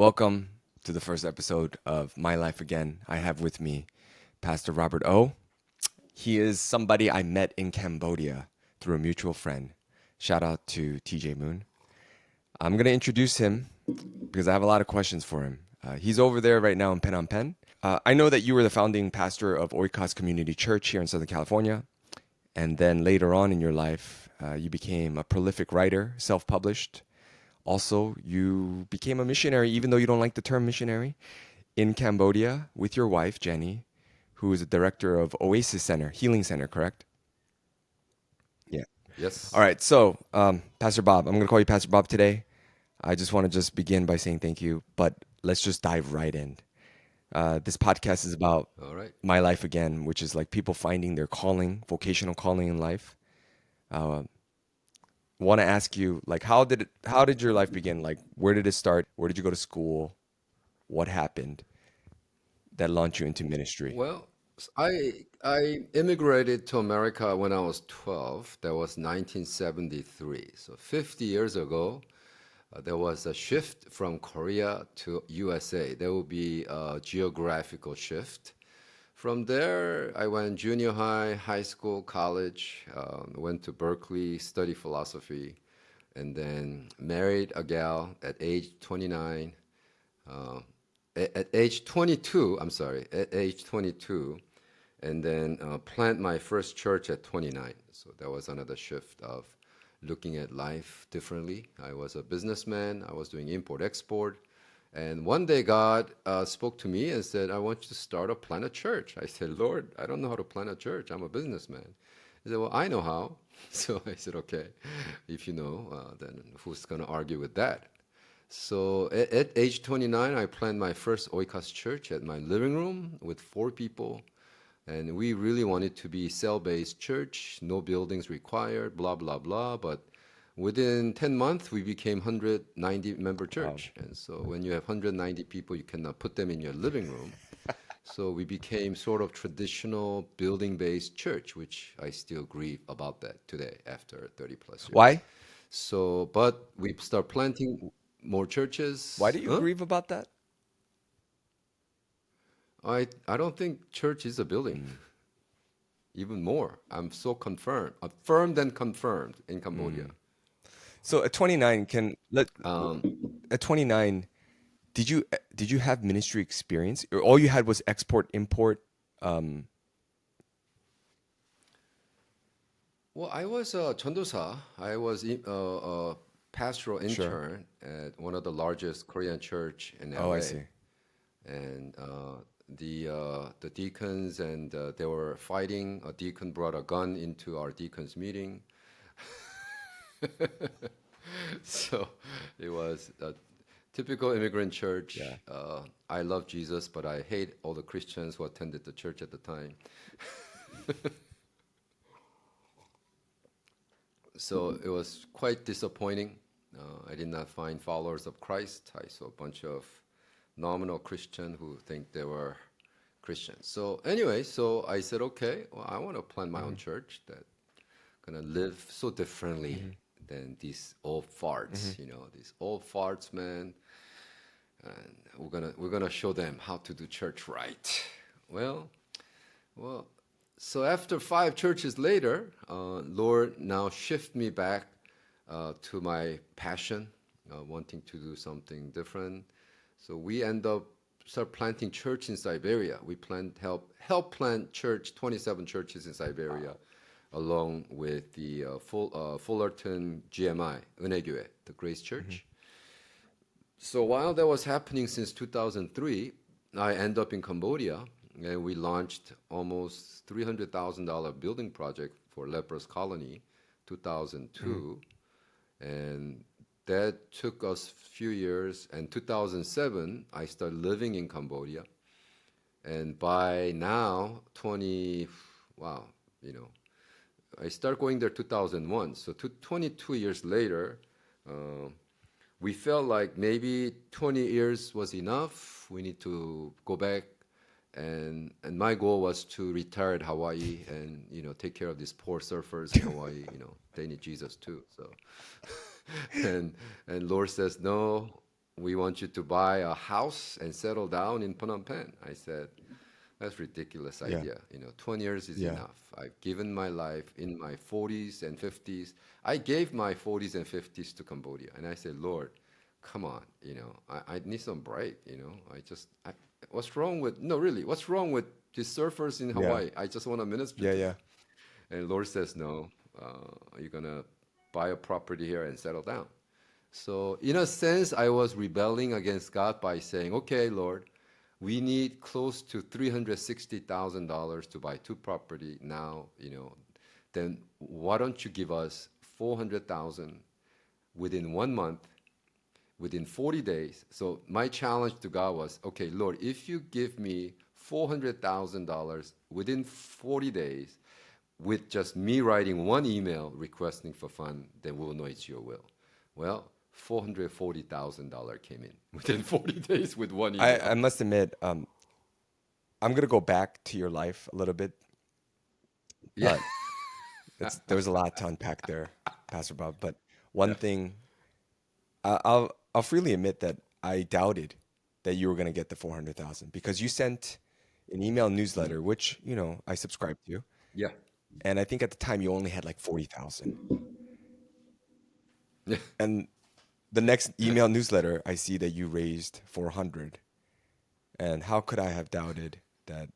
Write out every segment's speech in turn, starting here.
Welcome to the first episode of My Life Again. I have with me Pastor Robert O. He is somebody I met in Cambodia through a mutual friend. Shout out to TJ Moon. I'm going to introduce him because I have a lot of questions for him. He's over there right now in Phnom Penh. I know that you were the founding pastor of Oikos Community Church here in Southern California. And then later on in your life, you became a prolific writer, self-published. Also, you became a missionary, even though you don't like the term missionary, in Cambodia with your wife, Jenny, who is the director of Oasis Center, Healing Center, correct? Yeah. All Yes. right. So, Pastor Bob, I'm going to call you Pastor Bob today. I just want to just begin by saying thank you, but let's just dive right in. This podcast is about All right. my life again, which is like people finding their calling, vocational calling in life. Uh, Want to ask you, like, how did your life begin? Like, where did it start? Where did you go to school? What happened that launched you into ministry? Well, I immigrated to America when I was 12. That was 1973. So 50 years ago, there was a shift from Korea to USA. There will be a geographical shift. From there, I went junior high, high school, college, went to Berkeley, studied philosophy, and then married a gal at age 29. Uh, at age 22, I'm sorry, at age 22, and then plant my first church at 29. So that was another shift of looking at life differently. I was a businessman. I was doing import export. And one day God spoke to me and said, I want you to plant a church. I said, Lord, I don't know how to plant a church. I'm a businessman. He said, well, I know how. So I said, okay, if you know, then who's going to argue with that? So at age 29, I planned my first Oikos church at my living room with 4 people. And we really wanted to be cell-based church, no buildings required, blah, blah, blah. But within 10 months, we became 190 member Wow. church. And so when you have 190 people, you cannot put them in your living room. So we became sort of traditional building-based church, which I still grieve about that today after 30 plus years. Why? So, but we start planting more Why churches. do you Huh? grieve about that? I don't think church is a building. Mm, Even more. I'm so affirmed and confirmed in Cambodia. mm. So at 29, Um, at 29, did you have ministry experience? Or all you had was export import? Um, well, I was a 전도사. I was a pastoral sure. intern at one of the largest Korean church in Oh, I LA, see. and the deacons and they were fighting. A deacon brought a gun into our deacons meeting, so it was a typical immigrant church. Yeah. I love Jesus, but I hate all the Christians who attended the church at the time. So it was quite disappointing. I did not find followers of Christ. I saw a bunch of nominal Christians who think they were Christians. So anyway, so I said, okay, well, I want to plant my own Hmm. church that gonna live so differently Hmm. than these old Hmm. farts. These old farts, man. And we're gonna show them how to do church right. Well, well, so after 5 churches later, Lord now shift me back to my passion, wanting to do something different. So we end up start planting church in Siberia. We help plant church, 27 churches in Siberia, along with the Fullerton GMI, 은혜교회, the Grace Hmm. Church. So while that was happening since 2003, I end up in Cambodia, and we launched almost $300,000 building project for leprous colony, Hmm. 2002, and that took us a few years. And 2007, I started living in Cambodia, and by now, wow, you know, I started going there 2001. So 22 years later. Uh, we felt like maybe 20 years was enough. We need to go back, and my goal was to retire at Hawaii and take care of these poor surfers in Hawaii. They need Jesus too. So and Lord says no. we want you to buy a house and settle down in Phnom Penh. I said, that's ridiculous Yeah. idea. 20 years is Yeah. enough. I've given my life in my 40s and 50s. I gave my 40s and 50s to Cambodia. And I said, Lord, come on, I need some break, what's wrong with, no, really, what's wrong with the surfers in Yeah. Hawaii? I just want to minister Yeah. to Yeah. them. And Lord says, no, you're going to buy a property here and settle down. So, in a sense, I was rebelling against God by saying, okay, Lord, we need close to $360,000 to buy two property now, then why don't you give us 400,000 within 1 month, within 40 days? So my challenge to God was, okay, Lord, if you give me $400,000 within 40 days, with just me writing one email requesting for fund, then we'll know it's your will. Well, $440,000 came in within 40 days with one I email. must admit, I'm gonna go back to your life a little bit. Yeah, Uh, there was a lot to unpack there, Pastor Bob. But one yeah, thing I'll freely admit that I doubted that you were gonna get the 400,000 because you sent an email newsletter, which I subscribed to, yeah, and I think at the time you only had like 40,000. yeah, And the next email newsletter, I see that you raised 400. And how could I have doubted that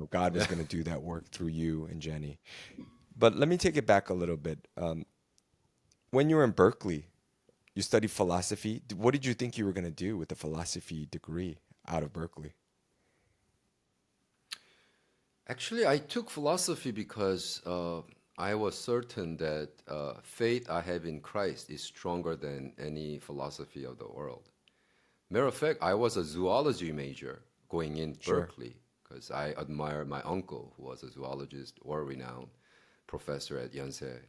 God was yeah. going to do that work through you and Jenny? But let me take it back a little bit. When you were in Berkeley, you studied philosophy. What did you think you were going to do with the philosophy degree out of Berkeley? Actually, I took philosophy because I was certain that faith I have in Christ is stronger than any philosophy of the world. Matter of fact, I was a zoology major going in Sure. Berkeley because I admire my uncle, who was a zoologist, world-renowned professor at Yonsei,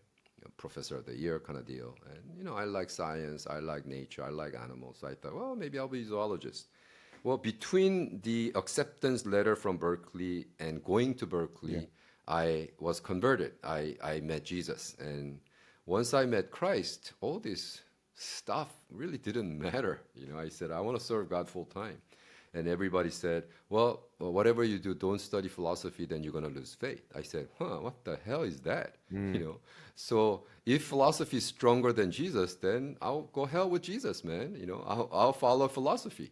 professor of the year kind of deal. And I like science, I like nature, I like animals. So I thought, well, maybe I'll be a zoologist. Well, between the acceptance letter from Berkeley and going to Yeah. Berkeley, I was converted. I met Jesus. And once I met Christ, all this stuff really didn't matter. I said, I want to serve God full time. And everybody said, well, whatever you do, don't study philosophy, then you're going to lose faith. I said, what the hell is that? You Mm, know, so if philosophy is stronger than Jesus, then I'll go hell with Jesus, man. I'll follow philosophy.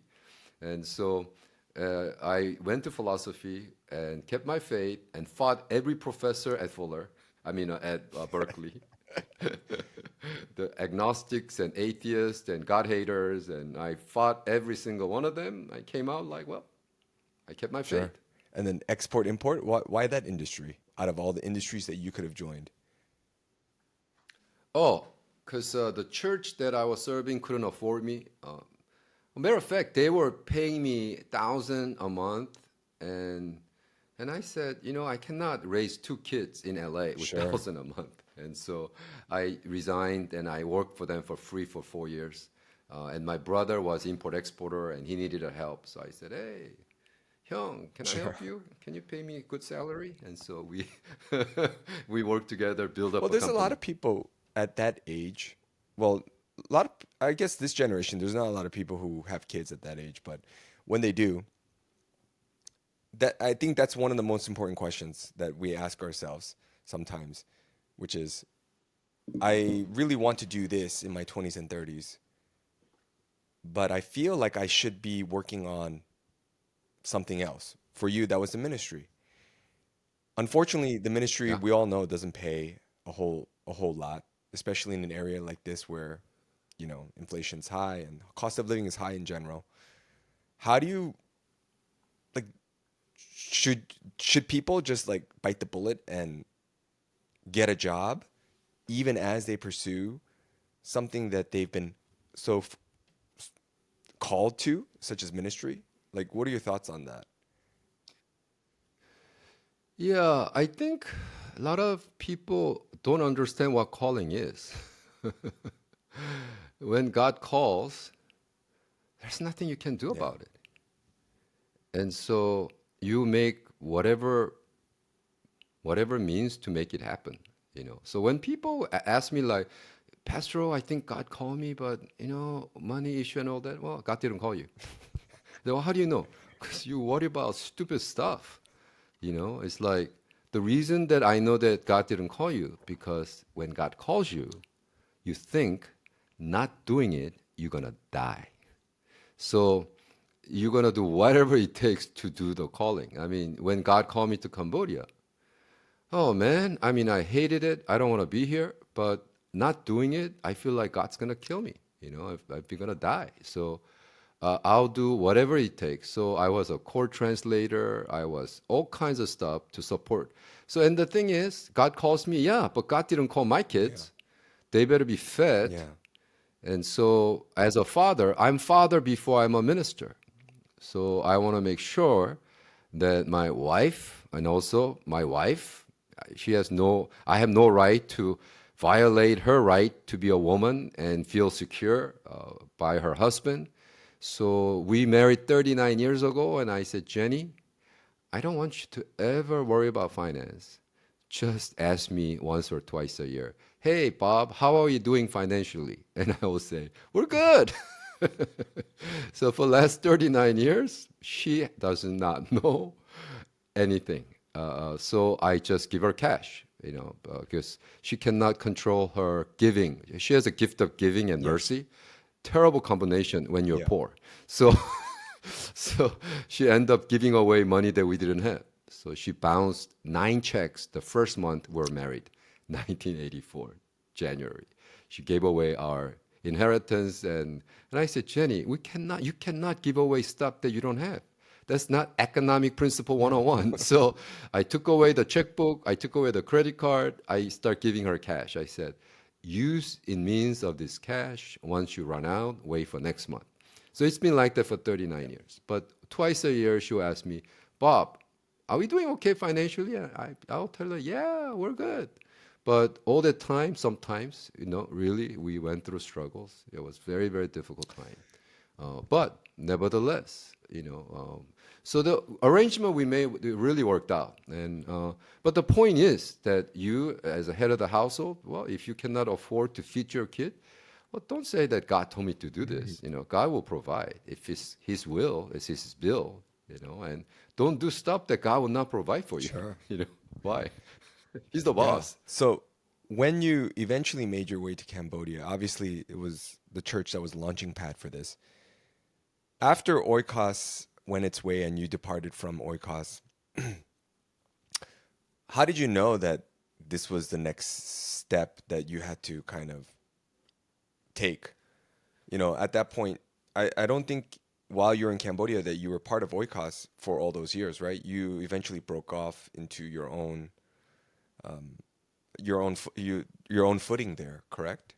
And so I went to philosophy and kept my faith and fought every professor at at Berkeley, the agnostics and atheists and God haters, and I fought every single one of them. I came out like, well, I kept my sure. faith. And then export import. Why that industry out of all the industries that you could have joined? Oh, because the church that I was serving couldn't afford me. Matter of fact, they were paying me 1,000 a month, and I said, I cannot raise two kids in LA with Sure. 1,000 a month. And so I resigned and I worked for them for free for 4 years. And my brother was import exporter and he needed a help. So I said, hey, Hyung, can I Sure. help you? Can you pay me a good salary? And so we we worked together, build up Well, a there's a lot company. of people at that age. Well, a lot of, I guess this generation, there's not a lot of people who have kids at that age, but when they do, that I think that's one of the most important questions that we ask ourselves sometimes, which is, I really want to do this in my 20s and 30s, but I feel like I should be working on something else. For you, that was the ministry. Unfortunately, the ministry Yeah. we all know doesn't pay a whole lot, especially in an area like this where, inflation's high and cost of living is high in general. How do you like should should people just like bite the bullet and get a job even as they pursue something that they've been so called to, such as ministry? Like, what are your thoughts on that? Yeah, I think a lot of people don't understand what calling is. When God calls, there's nothing you can do Yeah, about it. And so you make whatever means to make it happen. So when people ask me like, Pastor, I think God called me, but money issue and all that. Well, God didn't call you. Well, how do you know? Because you worry about stupid stuff. It's like the reason that I know that God didn't call you, because when God calls you, you think not doing it, you're going to die. So you're going to do whatever it takes to do the calling. I mean, when God called me to Cambodia, oh man, I mean, I hated it. I don't want to be here, but not doing it, I feel like God's going to kill me. I'd be going to die. So I'll do whatever it takes. So I was a court translator. I was all kinds of stuff to support. So, and the thing is, God calls me, yeah, but God didn't call my kids. They better be fed. Yeah. And so, as a father, I'm father before I'm a minister. So I want to make sure that my wife, and also my wife, I have no right to violate her right to be a woman and feel secure by her husband. So we married 39 years ago, and I said, Jenny, I don't want you to ever worry about finance. Just ask me once or twice a year, hey, Bob, how are you doing financially? And I will say, we're good. So for the last 39 years, she does not know anything. So I just give her cash, because she cannot control her giving. She has a gift of giving and mercy. Terrible combination when you're Yeah. poor. So, so she ended up giving away money that we didn't have. So she bounced 9 checks the first month we're married, 1984, January. She gave away our inheritance, and I said, Jenny, you cannot give away stuff that you don't have. That's not economic principle 101. So I took away the checkbook, I took away the credit card, I start giving her cash. I said, use in means of this cash. Once you run out, wait for next month. So it's been like that for 39 years. But twice a year, she'll ask me, Bob, are we doing okay financially? I'll tell her, yeah, we're good. But all the time, sometimes, really, we went through struggles. It was very, very difficult time. But nevertheless, so the arrangement we made it really worked out. And but the point is that you, as a head of the household, well, if you cannot afford to feed your kid, well, don't say that God told me to do this. God will provide if it's His will, it's His bill. And don't do stuff that God will not provide for you. Sure. Why? He's the Yeah. boss. So when you eventually made your way to Cambodia, obviously it was the church that was the launching pad for this. After Oikos went its way and you departed from Oikos, how did you know that this was the next step that you had to kind of take? At that point, I don't think while you were in Cambodia that you were part of Oikos for all those years, right? You eventually broke off into your own footing there, correct?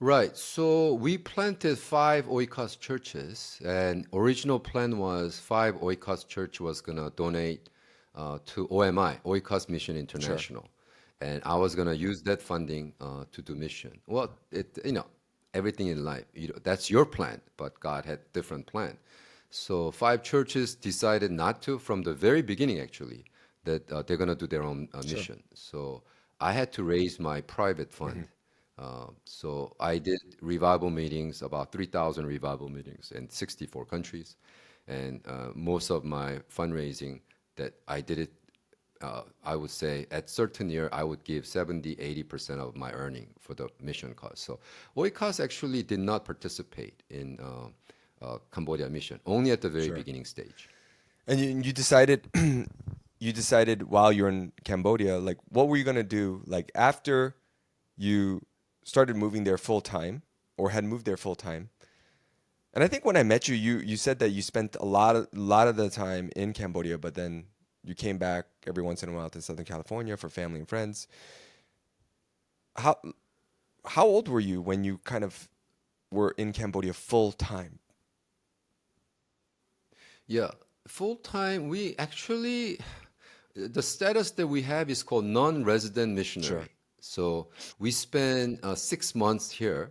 Right. So we planted 5 Oikos churches, and original plan was 5 Oikos church was gonna donate to OMI, Oikos Mission Sure. International, and I was gonna use that funding to do mission. Well, everything in life, that's your plan, but God had different plan. So 5 churches decided not to from the very beginning, actually, that they're gonna do their own Sure. mission. So I had to raise my private fund. So I did revival meetings, about 3,000 revival meetings in 64 countries. And most of my fundraising that I did it, I would say at certain year, I would give 70, 80% of my earning for the mission cause. So Oikos actually did not participate in Cambodia mission, only at the very Sure. beginning stage. And you decided you decided while you're in Cambodia, like what were you gonna do like after you started moving there full time or had moved there full time? And I think when I met you, you said that you spent a lot of the time in Cambodia, but then you came back every once in a while to Southern California for family and friends. How how old were you when you kind of were in Cambodia full time? Yeah, full time, we actually, the status that we have is called non-resident Sure. missionary. So we spend 6 months here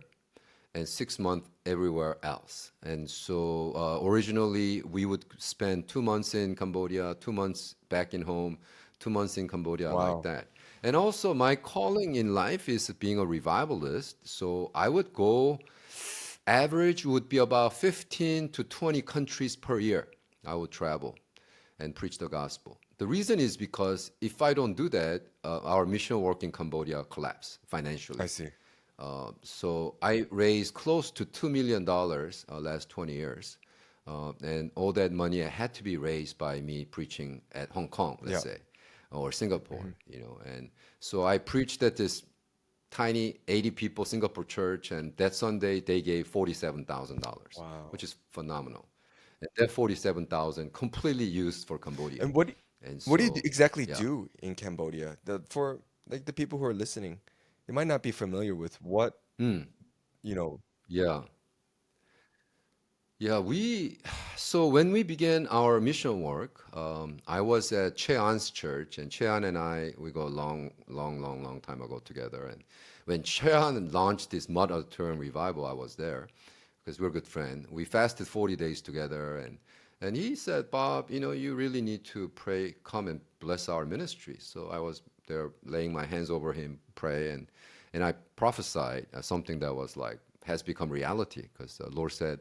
and 6 months everywhere else. And so originally we would spend 2 months in Cambodia, 2 months back in home, 2 months in Cambodia, like Wow. that. And also, my calling in life is being a revivalist. So I would go, average would be about 15 to 20 countries per year. I would travel and preach the gospel. The reason is because if I don't do that, our mission work in Cambodia collapse I financially. see. So I raised close to $2 million last 20 years. And all that money had to be raised by me preaching at Hong Kong, let's Yeah. say, or Singapore, Mhm. And so I preached at this tiny 80 people Singapore church, and that Sunday they gave $47,000, Wow. which is phenomenal. And that 47,000 completely used for Cambodia. And And what do you so, exactly yeah. do in Cambodia? For like the people who are listening, they might not be familiar with what, Mm, you know. yeah. Yeah, so when we began our mission work, I was at Cheon's church, and Cheon and I, we go a long, long, long, long time ago together. And when Cheon launched this Mud Auditorium revival, I was there because we're good friends. We fasted 40 days together, and he said, Bob, you really need to pray, come and bless our ministry. So I was there laying my hands over him, pray, and I prophesied something that was like, has become reality because the Lord said,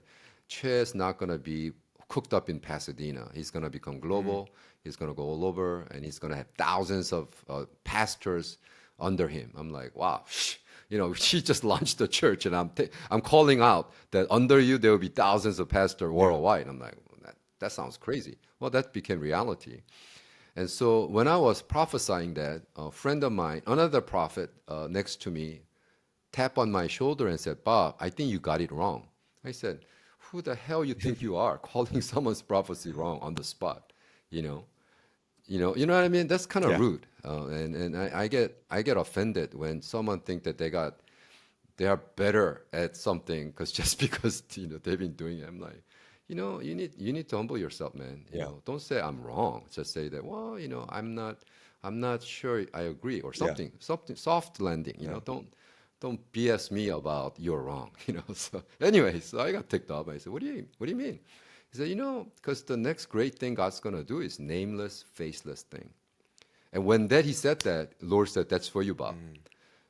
Che is not going to be cooked up in Pasadena. He's going to become Mm. global. He's going to go all over, and he's going to have thousands of pastors under him. I'm like, wow, she just launched the church, and I'm calling out that under you there will be thousands of pastors Yeah. worldwide. I'm like, well, that sounds crazy. Well, that became reality. And so when I was prophesying that, a friend of mine, another prophet next to me, tapped on my shoulder and said, Bob, I think you got it wrong. I said, who the hell you think you are calling someone's prophecy wrong on the spot? You know, you know what I mean? That's kind of Yeah. rude. And I get offended when someone think that they are better at something because just because they've been doing it. I'm like, you need to humble yourself, man. Yeah. Don't say I'm wrong. Just say that, well, I'm not sure I agree or Yeah. something soft landing. Yeah. Don't BS me about you're wrong. So anyway, so I got ticked off. I said, what do you mean? He said, because the next great thing God's gonna do is nameless, faceless thing. And when he said that, Lord said, that's for you, Bob. Mm.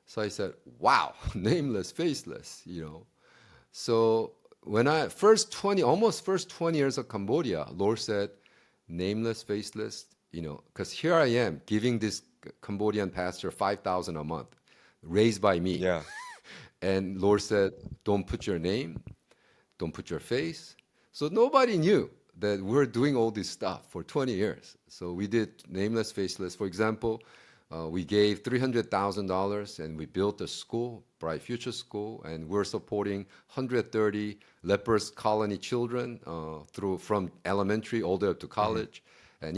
So I said, wow, nameless, faceless. So when I first 20 years of Cambodia, Lord said, nameless, faceless, because here I am giving this Cambodian pastor 5,000 a month, raised by me. Yeah. And Lord said, don't put your name, don't put your face. So nobody knew that we're doing all this stuff for 20 years. So we did nameless, faceless. For example, we gave $300,000 and we built a school, Bright Future School, and we're supporting 130 lepers colony children from elementary all the way up to Hmm. college. And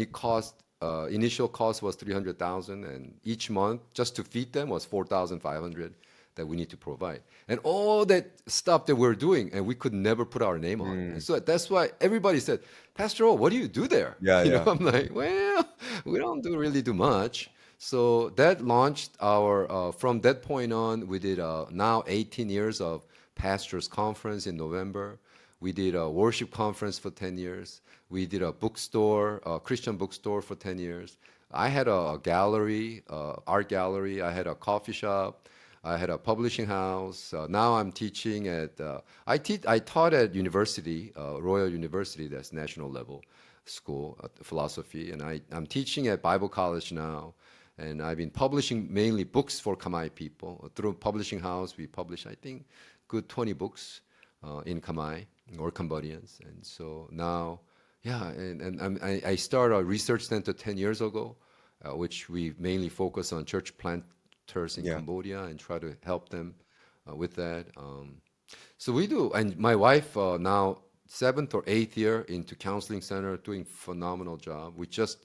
initial cost was 300,000, and each month just to feed them was 4,500 that we need to provide. And all that stuff that we're doing, and we could never put our name on. And Mm. so that's why everybody said, Pastor O, what do you do there? Yeah. Yeah. I'm like, well, we don't really do much. So that launched from that point on, we did now 18 years of pastors conference in November. We did a worship conference for 10 years. We did a bookstore, a Christian bookstore for 10 years. I had a gallery, art gallery. I had a coffee shop. I had a publishing house. Now I'm teaching I taught at university, Royal University, that's national level school, philosophy. And I'm teaching at Bible college now. And I've been publishing mainly books for Khmer people. Through publishing house, we publish, I think, good 20 books in Khmer or Cambodians. And so now, yeah, I started a research center 10 years ago, which we mainly focus on church planters in Yeah. Cambodia and try to help them with that. So we do, and my wife now 7th or 8th year into counseling center, doing phenomenal job. We just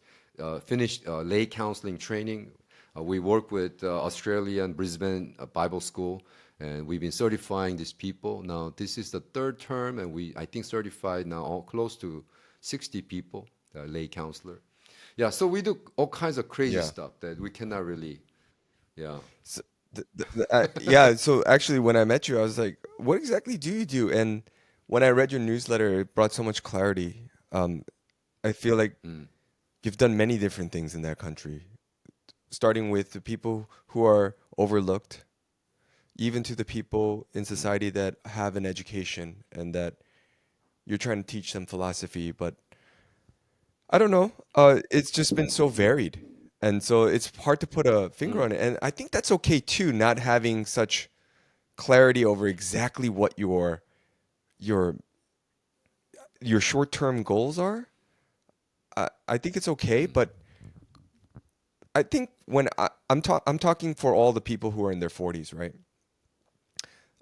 finished lay counseling training. We work with Australia and Brisbane Bible School, and we've been certifying these people. Now this is the third term, and I think certified now close to 60 people, lay counselor. Yeah, so we do all kinds of crazy Yeah. stuff that we cannot really. Yeah. So, yeah. So actually, when I met you, I was like, "What exactly do you do?" And when I read your newsletter, it brought so much clarity. I feel like Mm. you've done many different things in that country. starting with the people who are overlooked, even to the people in society that have an education and that you're trying to teach them philosophy, but I don't know. It's just been so varied. And so it's hard to put a finger on it. And I think that's okay too, not having such clarity over exactly what your your short-term goals are. I think it's okay, but I think when I'm talking for all the people who are in their 40s, right?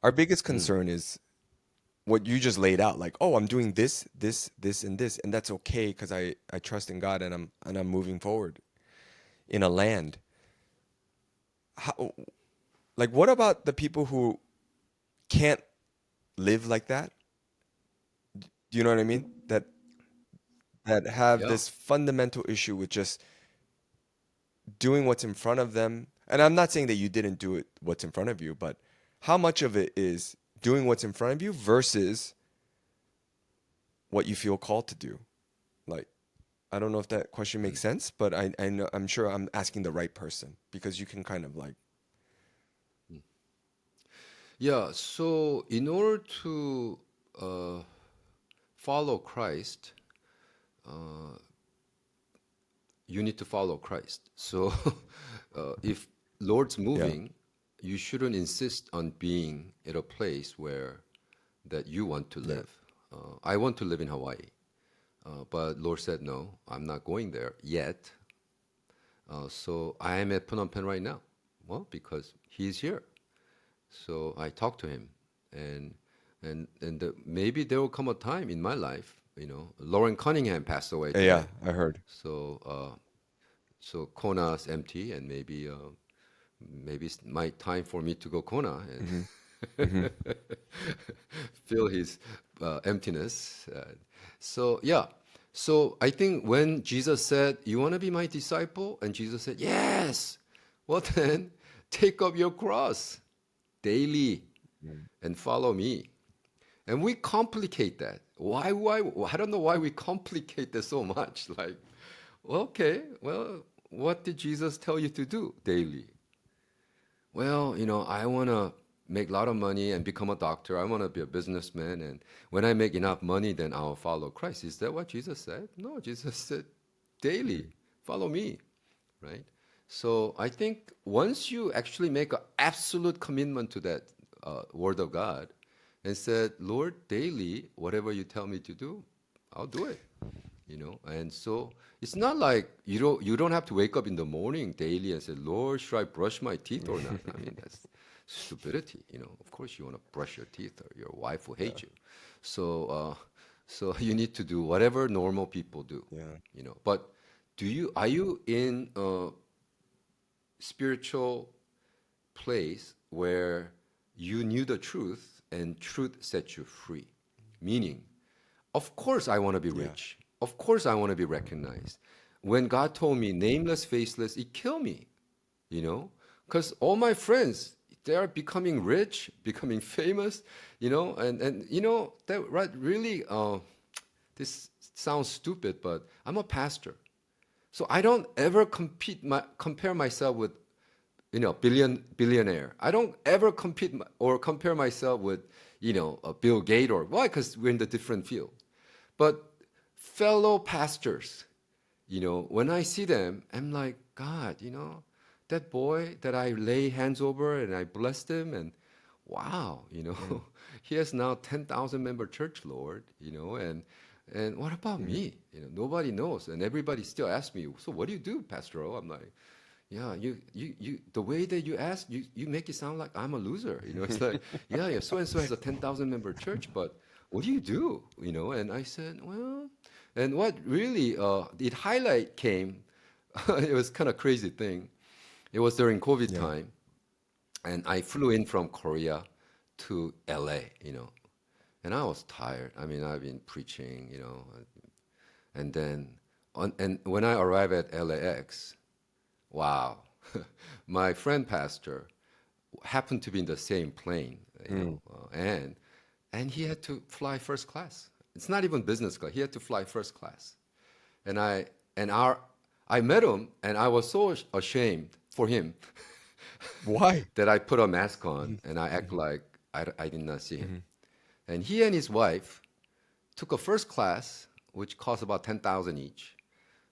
Our biggest concern is what you just laid out, like, oh, I'm doing this, this, this, and this, and that's okay because I trust in God and I'm moving forward in a land. How, like, what about the people who can't live like that? Do you know what I mean? That have Yeah. this fundamental issue with just doing what's in front of them. And I'm not saying that you didn't do it what's in front of you, but how much of it is doing what's in front of you versus what you feel called to do? Like, I don't know if that question makes sense, but I know I'm sure I'm asking the right person because you can kind of like, Yeah. So in order to uh, follow Christ, you need to follow Christ. So if Lord's yeah, moving, you shouldn't insist on being at a place where that you want to yeah, live. I want to live in Hawaii, but Lord said no. I'm not going there yet. So I am at Phnom Penh right now. Well, because He's here. So I talked to Him, and maybe there will come a time in my life. Lauren Cunningham passed away yeah, today. I heard. So so Kona's empty, and maybe it's my time for me to go Kona and Hmm. Hmm. fill his emptiness. So yeah, so I think when Jesus said, "You want to be my disciple," and Jesus said, "Yes," well then take up your cross daily and follow me. And we complicate that. Why? I don't know why we complicate that so much. Like, well, okay, well, what did Jesus tell you to do daily? Well, I want to make a lot of money and become a doctor. I want to be a businessman. And when I make enough money, then I'll follow Christ. Is that what Jesus said? No, Jesus said, daily, follow me, right? So I think once you actually make an absolute commitment to that word of God and said, Lord, daily, whatever you tell me to do, I'll do it. And so it's not like you don't have to wake up in the morning daily and say, Lord, should I brush my teeth or not? I mean, that's stupidity. Of course you want to brush your teeth or your wife will Yeah, hate you. So you need to do whatever normal people do. yeah, But are you in a spiritual place where you knew the truth and truth set you free? Meaning, of course, I want to be yeah, rich. Of course, I want to be recognized. When God told me nameless, faceless, it killed me, because all my friends, they are becoming rich, becoming famous, and that right really. This sounds stupid, but I'm a pastor, so I don't ever compare myself with billionaire. I don't ever or compare myself with a Bill Gates or why? Because we're in the different field. But fellow pastors, when I see them, I'm like, God, that boy that I lay hands over and I blessed him, and wow, mm, he has now 10,000 member church, Lord, and what about mm, me? Nobody knows, and everybody still asks me, so what do you do, Pastor O? I'm like, yeah, the way that you ask, you make it sound like I'm a loser. It's like, yeah, so and so has a 10,000 member church, but what do you do? And I said, well, and what really it highlight came, it was kind of crazy thing. It was during COVID yeah, time, and I flew in from Korea to LA, and I was tired. I mean, I've been preaching, and then and when I arrived at LAX, wow. My friend pastor happened to be in the same plane, mm, and he had to fly first class. It's not even business class. He had to fly first class. And I met him, and I was so ashamed for him Why? that I put a mask on Mhm, and I act mhm, like I did not see him. mhm, And he and his wife took a first class, which cost about 10,000 each,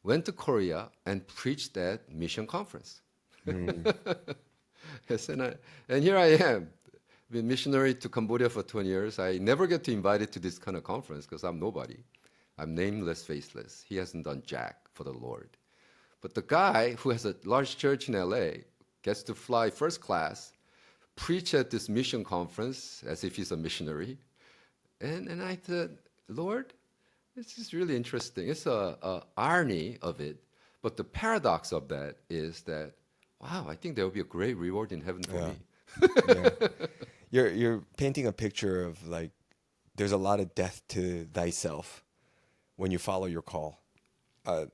went to Korea and preached at mission conference. mm, Yes, and here I am, been missionary to Cambodia for 20 years. I never get to invited to this kind of conference because I'm nobody. I'm nameless, faceless. He hasn't done jack for the Lord. But the guy who has a large church in LA gets to fly first class, preach at this mission conference as if he's a missionary. And I thought, Lord, this is really interesting. It's a irony of it. But the paradox of that is that, wow, I think there will be a great reward in heaven for yeah, me. yeah. You're painting a picture of like there's a lot of death to thyself when you follow your call. Uh,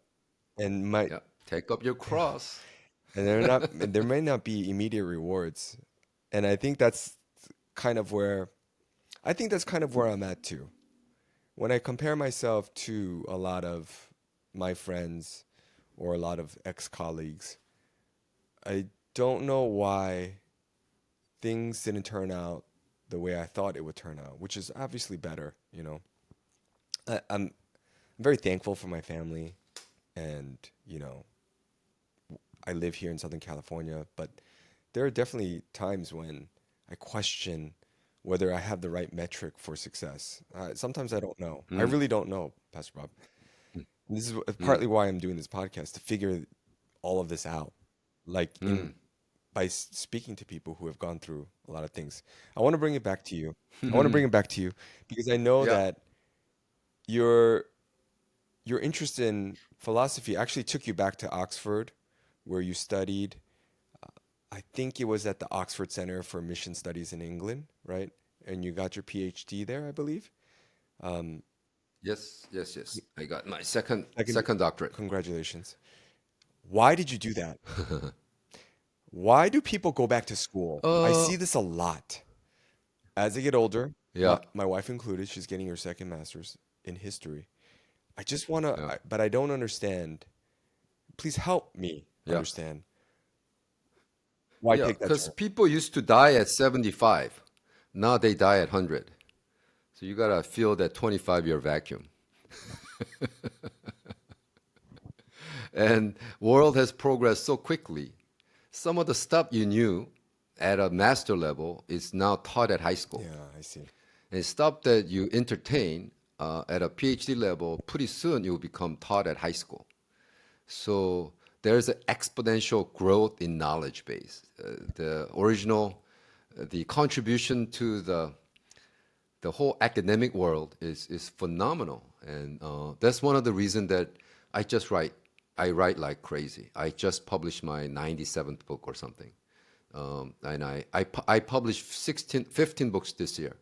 and might Yeah, take up your cross. and there may not be immediate rewards. And kind of where I think that's kind of where I'm at too. When I compare myself to a lot of my friends or a lot of ex-colleagues, I don't know why things didn't turn out the way I thought it would turn out, which is obviously better, you know. I'm very thankful for my family and, you know, I live here in Southern California, but there are definitely times when I question whether I have the right metric for success. Sometimes I don't know. I Mm, really don't know, Pastor Bob. mm, This is mm, partly why I'm doing this podcast to figure all of this out. Like in mm. by speaking to people who have gone through a lot of things. I want to bring it back to you. I want to bring it back to you because I know Yeah, that your your interest in philosophy actually took you back to Oxford, where you studied. I think it was at the Oxford Center for Mission Studies in England, right? And you got your PhD there, I believe. Um, yes, yes, yes. I got my second second, second doctorate. congratulations. Why did you do that? Why do people go back to school? I Uh, see this a lot. As I get older, yeah, my wife included, she's getting her second master's in history. I just want to, yeah, but I don't understand. Please help me yeah, understand why yeah. take that Because turn. people used to die at 75. Now they die at 100. So you gotta fill that 25-year vacuum. And world has progressed so quickly. Some of the stuff you knew at a master level is now taught at high school. Yeah, I see. And stuff that you entertain at a PhD level, pretty soon it will become taught at high school. So there's an exponential growth in knowledge base. The contribution to the whole academic world is phenomenal, and that's one of the reasons that I just write. I write like crazy. I just published my 97th book or something, and I published 15 books this year,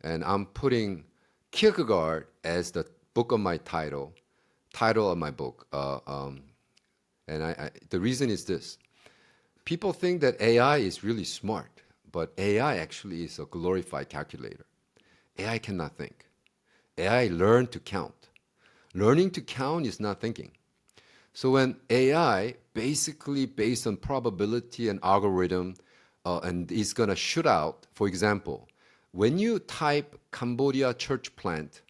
and I'm putting Kierkegaard as the book of my title of my book. And the reason is this: people think that AI is really smart, but AI actually is a glorified calculator. AI cannot think. AI learn to count. Learning to count is not thinking. So when AI basically based on probability and algorithm, and is gonna shoot out, for example, when you type Cambodia church plant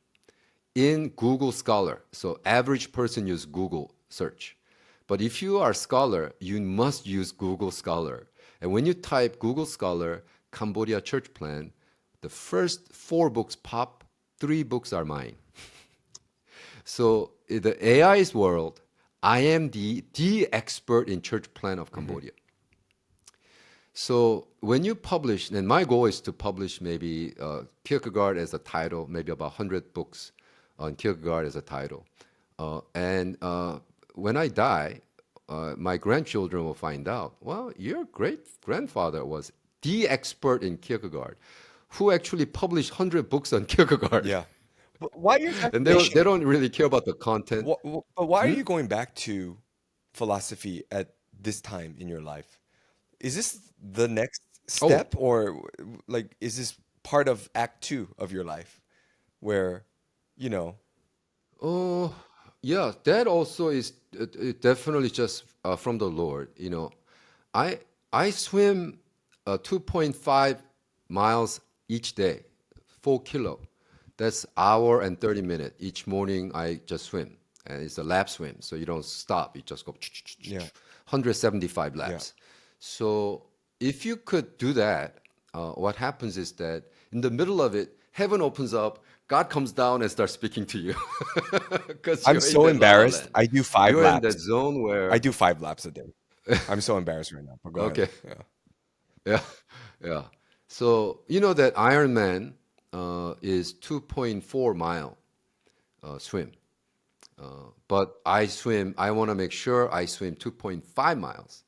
in Google Scholar, so average person use Google search. But if you are a scholar, you must use Google Scholar. And when you type Google Scholar, Cambodia church plan, the first 4 books pop, 3 books are mine. So in the AI's world, I am the expert in church plan of Hmm. Cambodia. So when you publish, and my goal is to publish maybe Kierkegaard as a title, maybe about 100 books on Kierkegaard as a title. And when I die, my grandchildren will find out, well, your great grandfather was the expert in Kierkegaard, who actually published 100 books on Kierkegaard. Yeah. But why your And fascination? they don't really care about the content. But why are Hmm? you going back to philosophy at this time in your life? Is this the next Oh, step, or like is this part of Act Two of your life, where, you know, oh, yeah, that also is definitely just from the Lord. I swim 2.5 miles each day, 4 kilo. That's hour and 30 minutes. Each morning I just swim. And it's a lap swim, so you don't stop. You just go Yeah. 175 Yeah. laps. So if you could do that, what happens is that in the middle of it, heaven opens up, God comes down and starts speaking to you. Because I'm you're in so that la la embarrassed. land. I do 5 You're in laps. that zone I where, do 5 laps a day. I'm so embarrassed right now. But go ahead. okay, Yeah. yeah, yeah. So you know that Ironman is 2.4 mile swim. But I want to make sure I swim 2.5 miles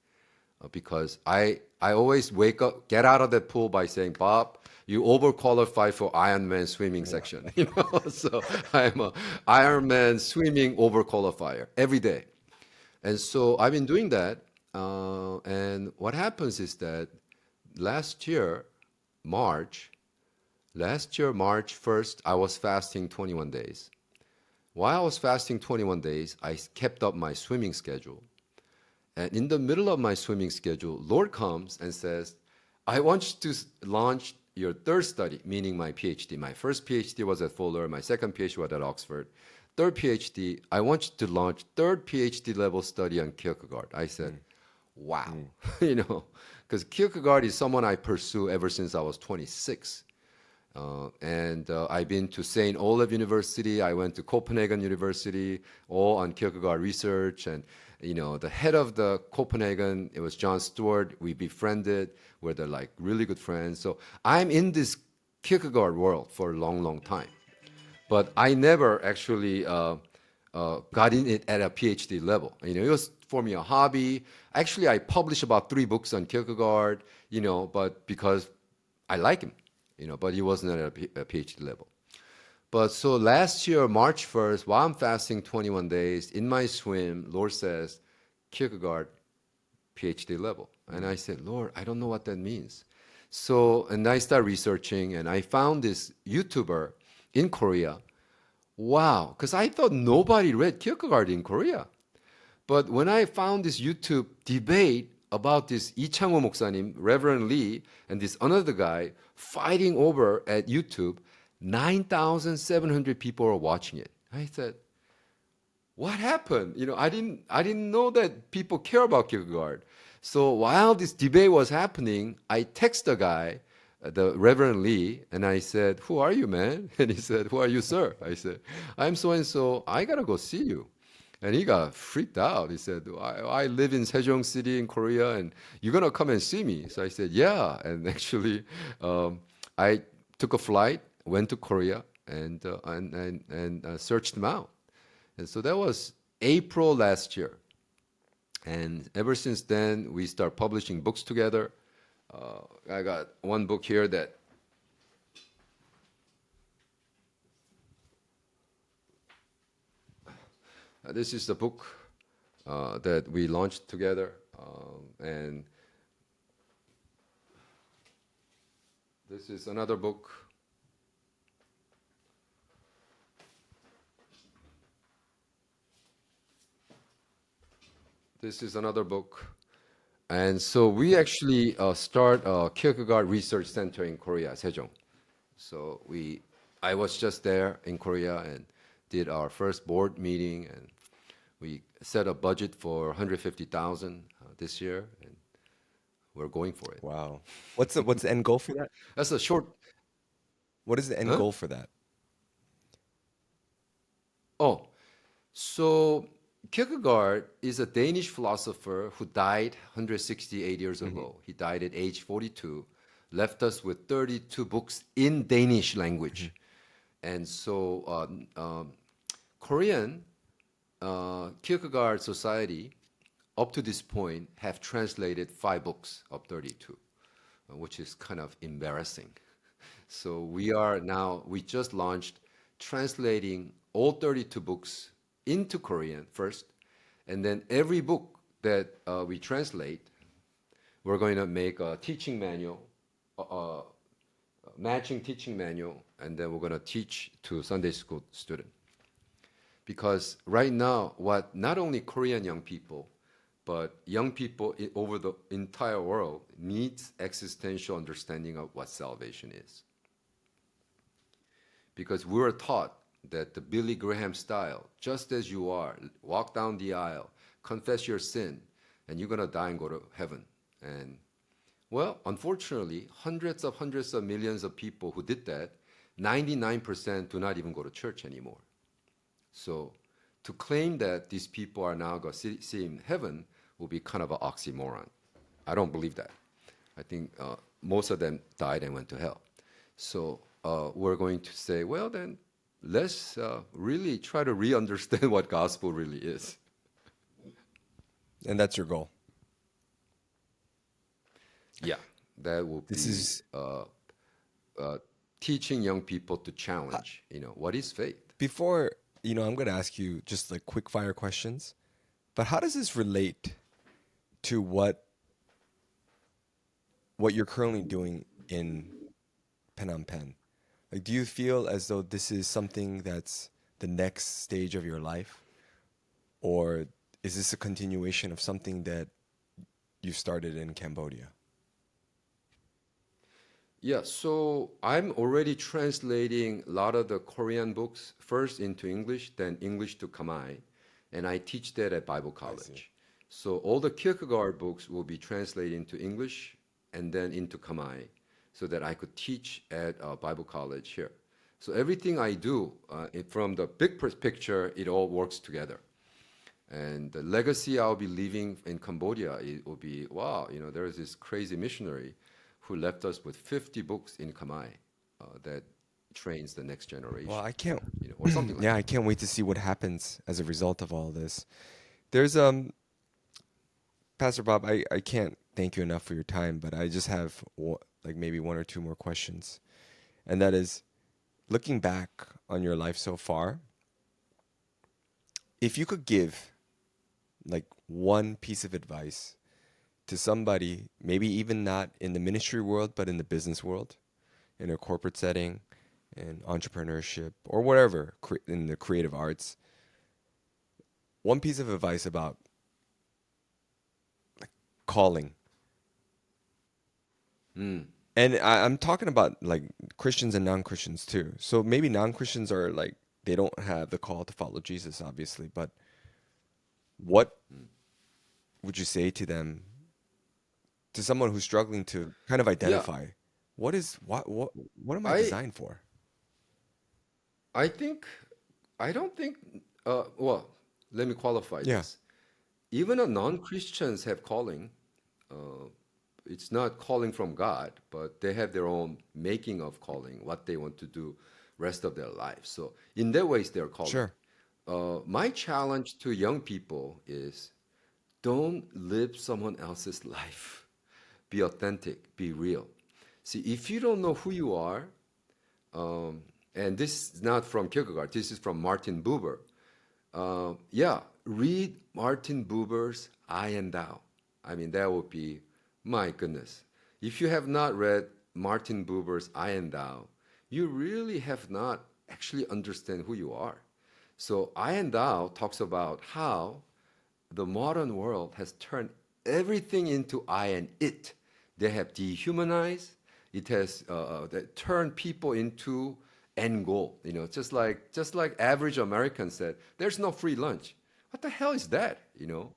because I always wake up, get out of the pool by saying, Bob, you overqualify for Ironman swimming section. You know, so I'm a Ironman swimming overqualifier every day. And so I've been doing that. And what happens is that last year, March, March 1st, I was fasting 21 days. While I was fasting 21 days, I kept up my swimming schedule. And in the middle of my swimming schedule, Lord comes and says, I want you to launch your third study, meaning my PhD. My first PhD was at Fuller. My second PhD was at Oxford. Third PhD, I want you to launch third PhD level study on Kierkegaard. I said, wow, you know, because Kierkegaard is someone I pursue ever since I was 26. And I've been to St. Olaf University. I went to Copenhagen University, all on Kierkegaard research. And, you know, the head of the Copenhagen, it was John Stewart. We befriended. We're the, like, really good friends. So I'm in this Kierkegaard world for a long, long time. But I never actually got in it at a PhD level. You know, it was for me a hobby. Actually, I published about 3 books on Kierkegaard, you know, but because I like him, you know, but he wasn't at a PhD level. But so last year, March 1st, while I'm fasting 21 days, in my swim, Lord says, Kierkegaard, PhD level. And I said, Lord, I don't know what that means. So, and I started researching, and I found this YouTuber in Korea. Wow, because I thought nobody read Kierkegaard in Korea. But when I found this YouTube debate about this Lee Chang-ho 목사님, Reverend Lee, and this another guy fighting over at YouTube, 9,700 people are watching it. I said, what happened? You know, I didn't know that people care about Kierkegaard. So while this debate was happening, I text the guy, the Reverend Lee, and I said, who are you, man? And he said, who are you, sir? I said, I'm so and so. I gotta go see you. And he got freaked out. He said, I live in Sejong City in Korea, and you're going to come and see me. So I said, yeah. And actually, I took a flight, went to Korea, and searched him out. And so that was April last year. And ever since then, we start publishing books together. I got one book here that this is the book that we launched together, and this is another book. This is another book. And so we actually start a Kierkegaard Research Center in Korea, Sejong. So I was just there in Korea and did our first board meeting, and we set a budget for 150,000 this year, and we're going for it. Wow. What's the end goal for that? That's a short. What is the end Huh? goal for that? Oh, so Kierkegaard is a Danish philosopher who died 168 years ago. He died at age 42, left us with 32 books in Danish language. And so Korean Kierkegaard Society, up to this point, have translated 5 books of 32, which is kind of embarrassing. So we just launched translating all 32 books into Korean first, and then every book that we translate, we're going to make a teaching manual, matching teaching manual, and then we're going to teach to Sunday school students. Because right now, what not only Korean young people, but young people over the entire world needs existential understanding of what salvation is. Because we were taught that the Billy Graham style, just as you are, walk down the aisle, confess your sin, and you're going to die and go to heaven. And well, unfortunately, hundreds of millions of people who did that, 99% do not even go to church anymore. So to claim that these people are now going to see in heaven will be kind of an oxymoron. I don't believe that. I think most of them died and went to hell. So we're going to say, well, then let's really try to re-understand what gospel really is. And that's your goal. Yeah, that will This be is teaching young people to challenge, what is faith? before, I'm going to ask you just like quick fire questions, but how does this relate to what you're currently doing in Phnom Penh? Like, do you feel as though this is something that's the next stage of your life? Or is this a continuation of something that you started in Cambodia? Yeah, so I'm already translating a lot of the Korean books, first into English, then English to Khmer, and I teach that at Bible College. So all the Kierkegaard books will be translated into English and then into Khmer, so that I could teach at Bible College here. So everything I do, from the big picture, it all works together. And the legacy I'll be leaving in Cambodia, it will be, wow, there is this crazy missionary who left us with 50 books in Khmer that trains the next generation. Well, I can't. Or something like Yeah, that. I can't wait to see what happens as a result of all this. There's Pastor Bob, I can't thank you enough for your time, but I just have like maybe one or two more questions. And that is, looking back on your life so far, if you could give like one piece of advice to somebody, maybe even not in the ministry world, but in the business world, in a corporate setting, in entrepreneurship, or whatever, in the creative arts, one piece of advice about like calling. And I'm talking about like Christians and non-Christians too. So maybe non-Christians are like, they don't have the call to follow Jesus, obviously, but what would you say to them, to someone who's struggling to kind of identify what am I designed for? I don't think, well, let me qualify Yeah. this. Even a non-Christians have calling. It's not calling from God, but they have their own making of calling, what they want to do rest of their life. So in that way, it's their calling. Sure. My challenge to young people is don't live someone else's life. Be authentic, be real. See, if you don't know who you are, and this is not from Kierkegaard, this is from Martin Buber. Read Martin Buber's I and Thou. I mean, that would be, my goodness. If you have not read Martin Buber's I and Thou, you really have not actually understand who you are. So I and Thou talks about how the modern world has turned everything into I and it. They have dehumanized. It has turned people into end goal. Just like average American said, there's no free lunch. What the hell is that?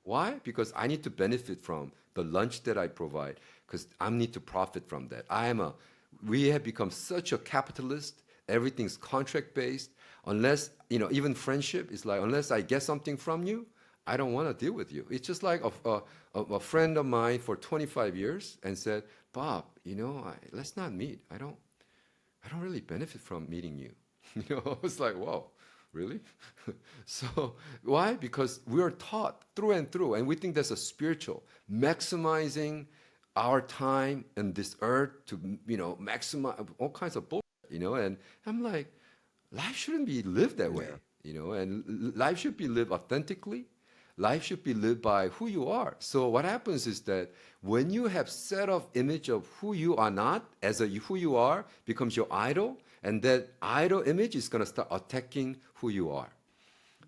Why? Because I need to benefit from the lunch that I provide, because I need to profit from that. We have become such a capitalist. Everything's contract based. Unless, even friendship is like, unless I get something from you, I don't want to deal with you. It's just like a friend of mine for 25 years and said, Bob, let's not meet. I don't really benefit from meeting you. I was like, whoa, really? So why? Because we are taught through and through, and we think that's a spiritual, maximizing our time in this earth to, maximize all kinds of bullshit, and I'm like, life shouldn't be lived that way, and life should be lived authentically. Life should be lived by who you are. So what happens is that when you have set of image of who you are not, who you are becomes your idol, and that idol image is going to start attacking who you are.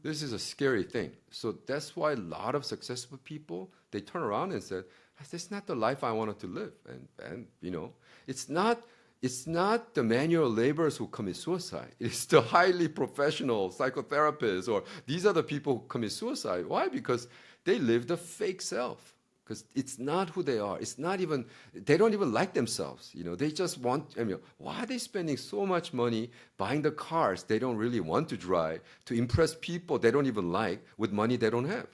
This is a scary thing. So that's why a lot of successful people, they turn around and said, "That's not the life I wanted to live." And you know, it's not the manual laborers who commit suicide. It's the highly professional psychotherapists, or these are the people who commit suicide. Why? Because they live the fake self. Because it's not who they are. It's not even, they don't even like themselves. You know, they just want, I mean, why are they spending so much money buying the cars they don't really want to drive to impress people they don't even like with money they don't have?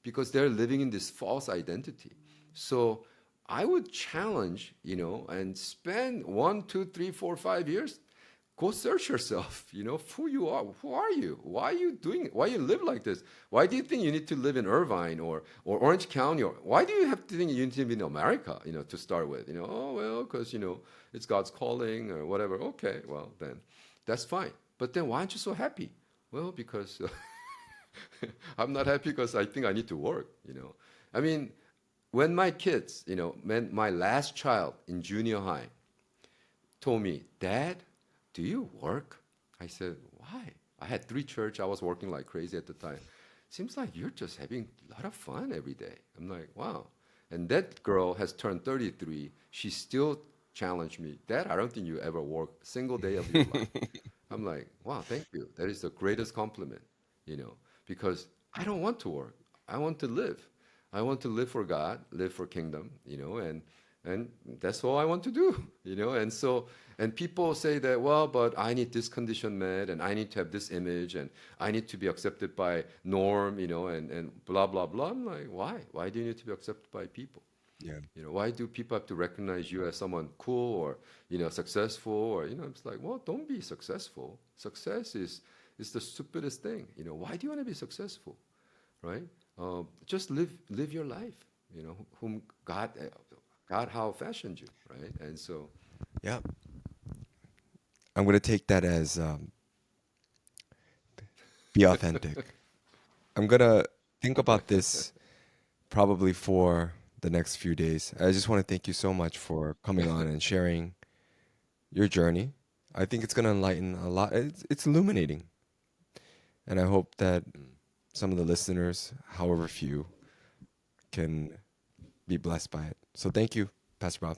Because they're living in this false identity. So I would challenge, you know, and spend 1, 2, 3, 4, 5 years. Go search yourself, you know, who you are. Who are you? Why are you doing it? Why you live like this? Why do you think you need to live in Irvine or Orange County? Or why do you have to think you need to live in America, you know, to start with? You know, oh, well, because, you know, it's God's calling or whatever. Okay, well, then that's fine. But then why aren't you so happy? Well, because I'm not happy because I think I need to work, you know. I mean, when my kids, you know, when my last child in junior high told me, "Dad, do you work?" I said, "Why?" I had 3 church. I was working like crazy at the time. Seems like you're just having a lot of fun every day. I'm like, wow. And that girl has turned 33. She still challenged me, "Dad, I don't think you ever work a single day of your life." I'm like, wow, thank you. That is the greatest compliment, you know, because I don't want to work. I want to live. I want to live for God, live for kingdom, you know, and that's all I want to do, you know. And so, and people say that, well, but I need this condition met, and I need to have this image, and I need to be accepted by norm, you know, and blah blah blah. I'm like, why? Why do you need to be accepted by people? Yeah. You know, why do people have to recognize you as someone cool or, you know, successful? Or, you know, it's like, well, don't be successful. Success is the stupidest thing. You know, why do you want to be successful, right? Just live your life. You know, whom God how fashioned you, right? And so, Yeah. I'm going to take that as be authentic. I'm going to think about this probably for the next few days. I just want to thank you so much for coming on and sharing your journey. I think it's going to enlighten a lot. It's illuminating. And I hope that some of the listeners, however few, can be blessed by it. So thank you, Pastor Bob.